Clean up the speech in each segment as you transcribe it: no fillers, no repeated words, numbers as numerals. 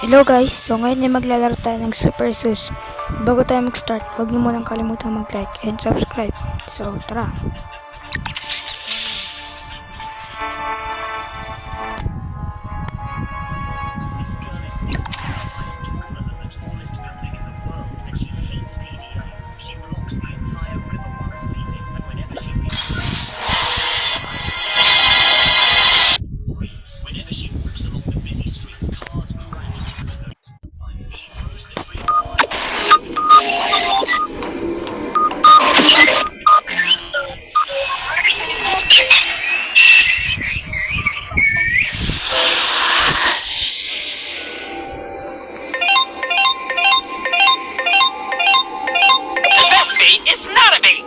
Hello guys, so ngayon ay maglalaro tayo ng Super Sus. Bago tayo mag-start, huwag niyo munang kalimutan mag-like and subscribe. So tara! This girl is 65 times taller than the tallest building in the world, and she hates PDAs. She blocks the entire river while sleeping, and whenever she feels breeze, whenever she walks along the busy streets, cars crash because of her. Sometimes she throws the drink. The best bait is not a bait.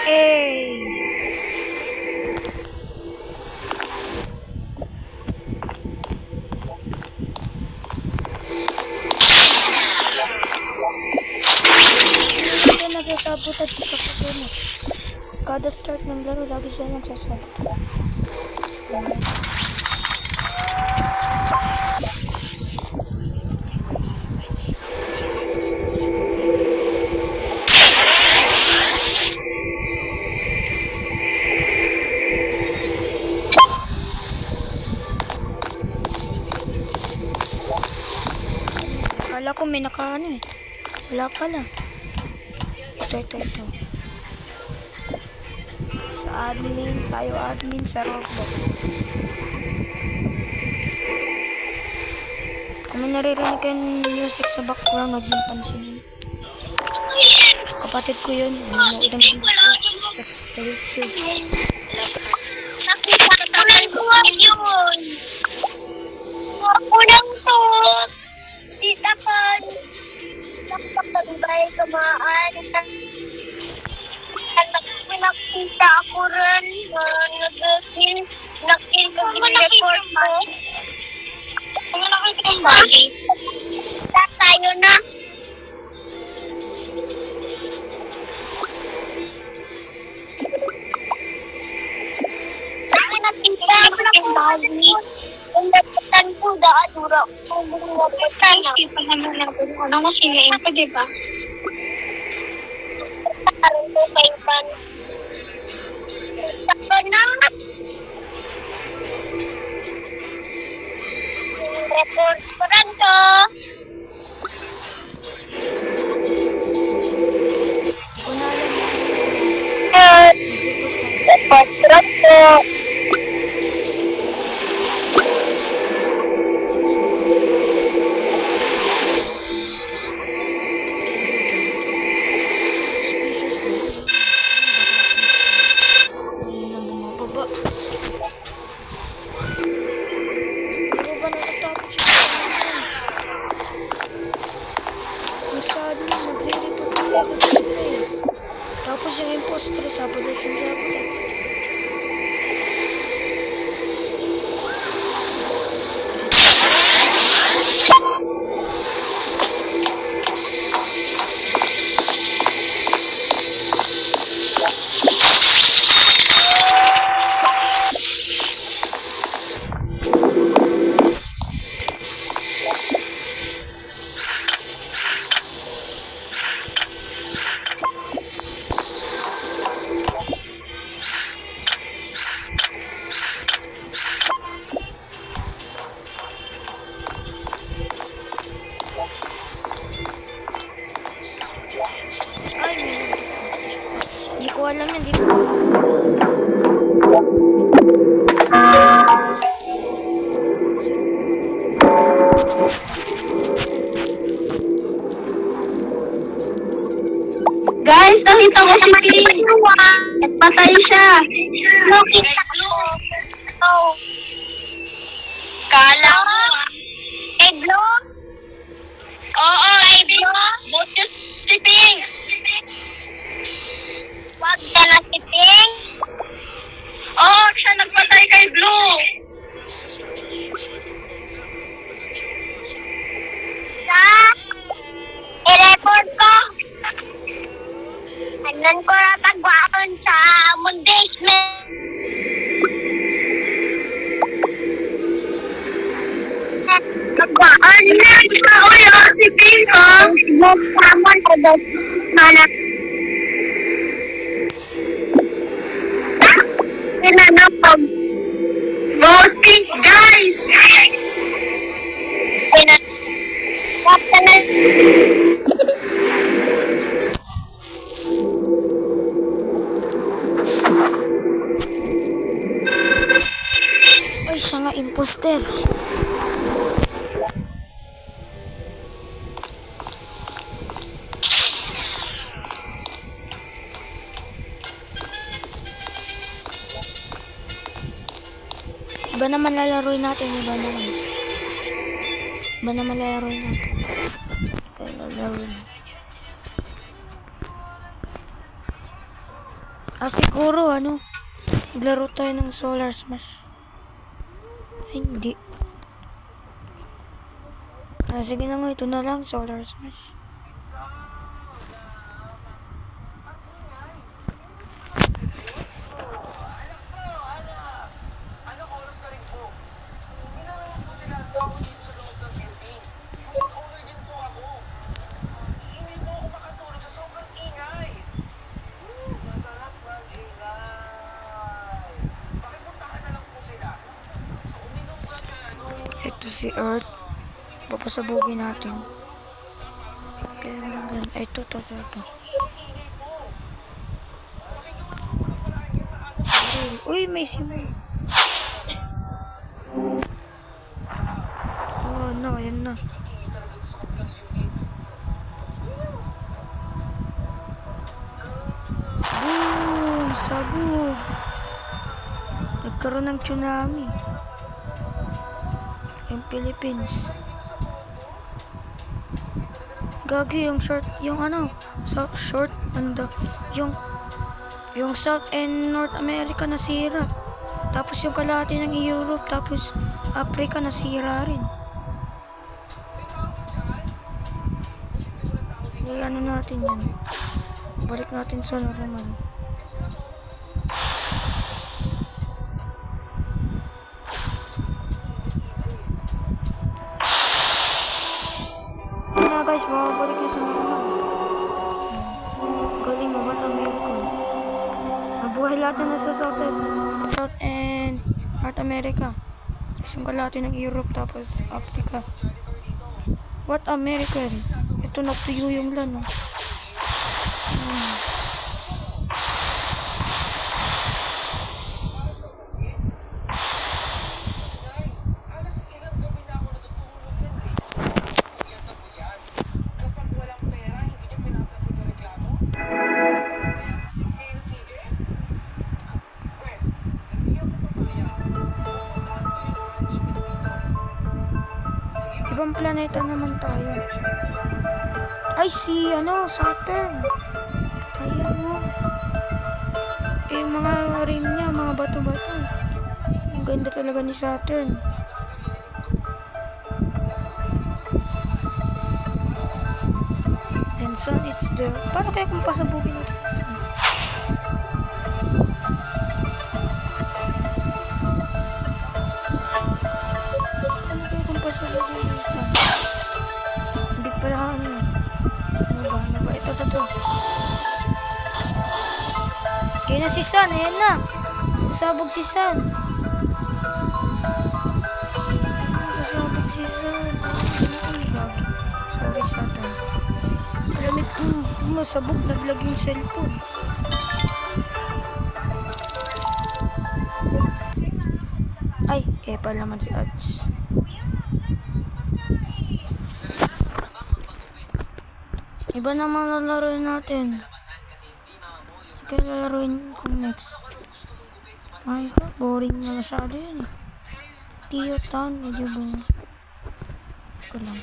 Hey! Ito nagsasabotage sa kasunod. Kada start ng laro, lagi siya nagsasabotage. Akala ko may nakaano eh. Wala pala. Ito. Sa admin, tayo admin sa Roblox. Kung may naririnig kayong music sa background, huwag niyong pansinin. Kapatid ko yun, nanonood ng video sa YouTube. Nakita ko yun. Unang to. Tita kan. Nakapagay kumaan. Nakita ako rin na nag-report ko. Ano nakita yung body? Tayo na. Nakita yung body. Ang dapat ko daan dura. Kung bumaputan na. Ano mo sinayin ko, diba? Karoon ko kayo pan. Saka na. Report ko rin to. Report ko rin to. Tapos yung imposter, sabotage yung sabotage. Hindi ko alam yan. Guys, nakita ko si Ping. Nagpatay siya. Nakita ko. Oh. Kala mo. Eglo? Oo, Eglo. Buti si Ping. Wag ka na si Ping. Oo, siya nagpatay kay Blue. Sa? I-report ko. Anan ko na tagwaon sa basement. Si Pino. Nagsama na daw. Malat. Pinanapag. Bossing, guys! Ay, siya nga imposter. Iba naman lalaroin natin, iba naman. Iba naman lalaroin natin. Kaya lalaroin. Siguro, maglaro tayo ng Solar Smash. Ay, hindi. Sige na nga, ito na lang, Solar Smash. Anong oras na rin po? Hindi na naman po sila tao dito sa loob ng building. Unit owner din po ako. Hindi po ako makatulog sa sobrang ingay. Masarap mag-ingay. Pakipuntahan na lang po sila. Uminom ka dyan. Ito si Earth. Papasabugin natin. Kaya naman, ito. Uy, may simul. Oh no, ayan na. Boom! Sabog! Nagkaroon ng tsunami. Yung Philippines. Gagi, yung short, short, yung South and North America nasira. Tapos yung kalahati ng Europe, tapos Africa nasira rin. Kaya natin yan. Balik natin sa normal. Guys, mababalik yung sa normal. Galing mo, ba't America? Nabuhay lahat na nasa South and North America. Isang kalahati ng Europe, tapos Africa. What America? Ito natuyo yung lan. Ibang planeta naman tayo. Ay, Saturn. Ayan mo. Yung mga rim niya, mga bato-bato. Ang ganda talaga ni Saturn. And sun, it's the... Paano kaya kung pasabugin natin? Hindi pala Ano ba? Ito. Ayan na si Sun, ayan na. Sasabog si Sun. Sasabog si Sun. Sorry sa ito. Palamit masabog, naglag yung cellphone. Ay, pala naman si Ads. Iba naman lalaroin natin. Kaya lalaroin ko next. Ay ko, boring na masyado yun eh. Tio Town, medyo boring. Ito lang.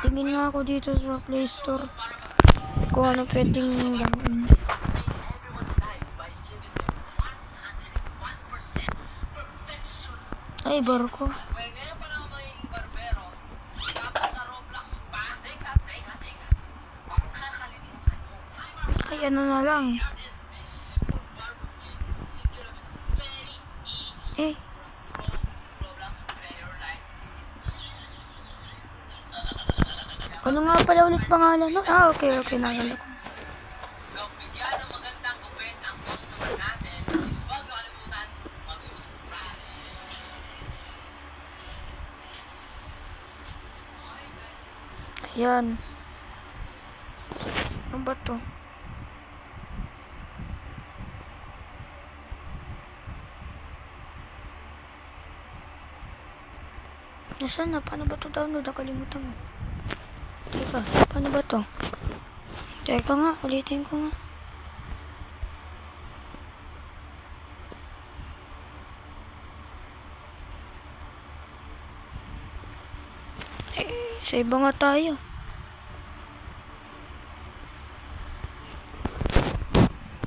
Tingin nga ako dito sa Play Store. Kung ano pwedeng gawin. Ay, barko. Ay, ano na lang. Ano nga pala ulit pangalan no? Ah, okay, naalala ko. Kung bigyan ng magandang gupit ang customer natin, please huwag niyo kalimutan mag-subscribe. Ayan. Ano ba to? Nasaan na? Paano ba to download? Nakalimutan mo. Teka, paano ba to? Teka nga, ulitin ko nga. Sa iba nga tayo.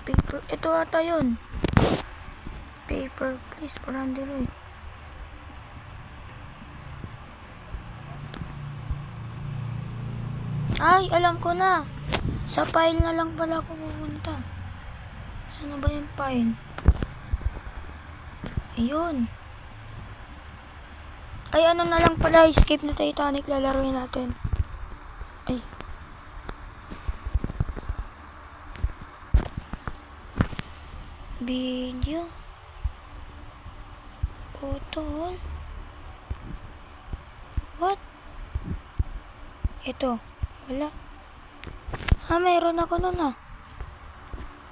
Paper, ito ata yun. Paper, please, for Android. Ay, alam ko na. Sa file na lang pala ako pupunta. Saan na ba yung file? Ayun. Ay, ano na lang pala, escape na Titanic, lalaroin natin. Ay. Video. Photo. What? Ito. Wala. Ah, mayroon ako nun ah.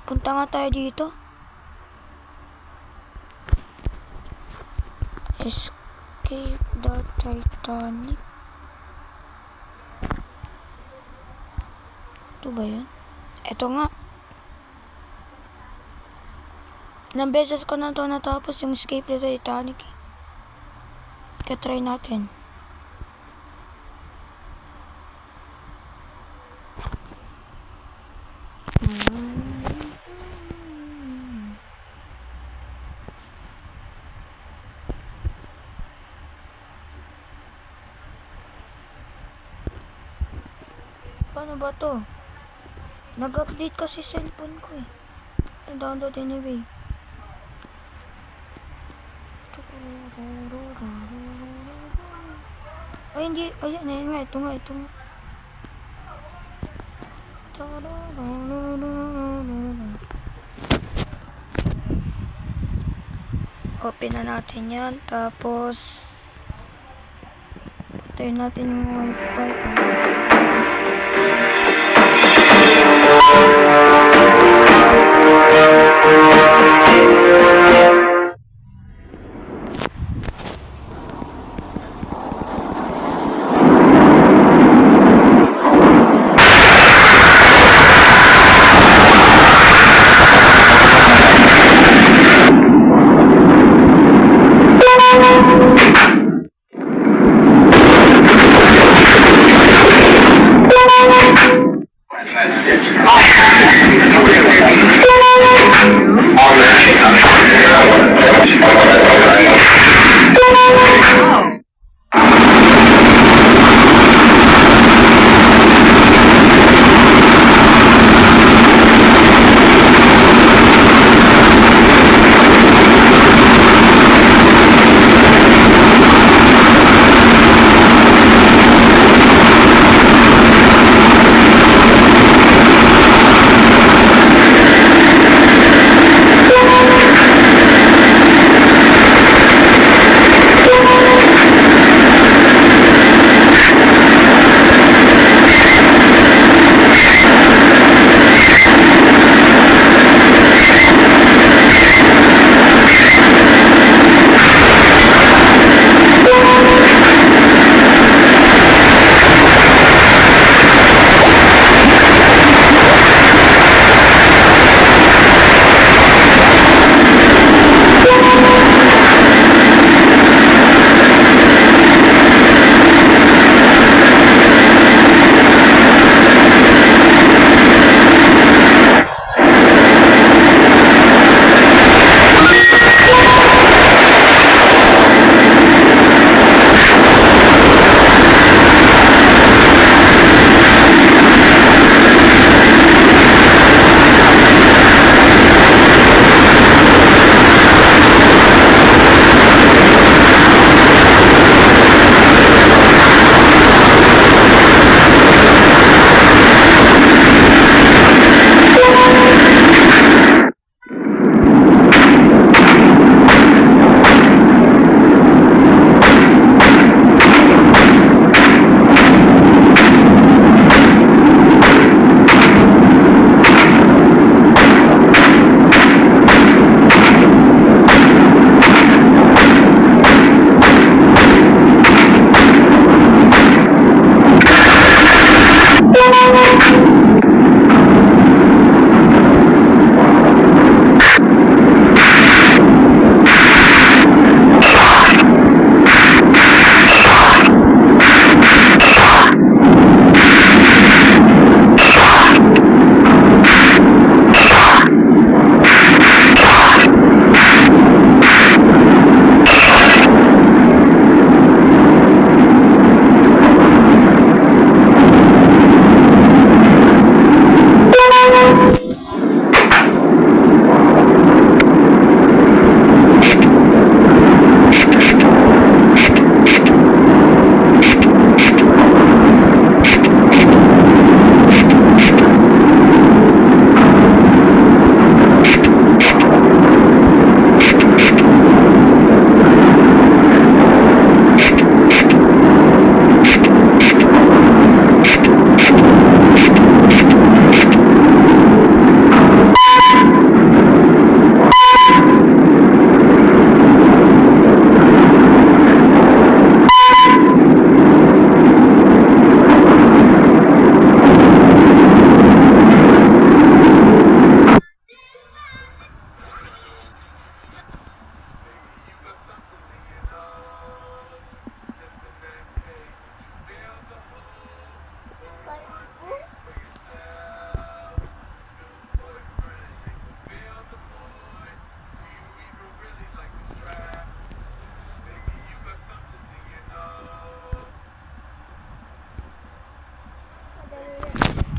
Punta nga tayo dito. Escape the Titanic. Ito ba yun? Ito nga. Ilang beses ko na ito natapos yung Escape the Titanic eh. Try natin. Paano ba to? Nag-update kasi cellphone ko eh. I-download anyway. Ay, hindi. Ayan, ayan nga. Ito nga. Open na natin yan. Tapos patayin natin yung wifi.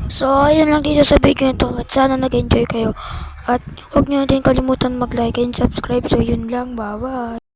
So, ayun lang dito sa video nito at sana nag-enjoy kayo. At huwag nyo din kalimutan mag-like and subscribe. So, yun lang. Bye-bye.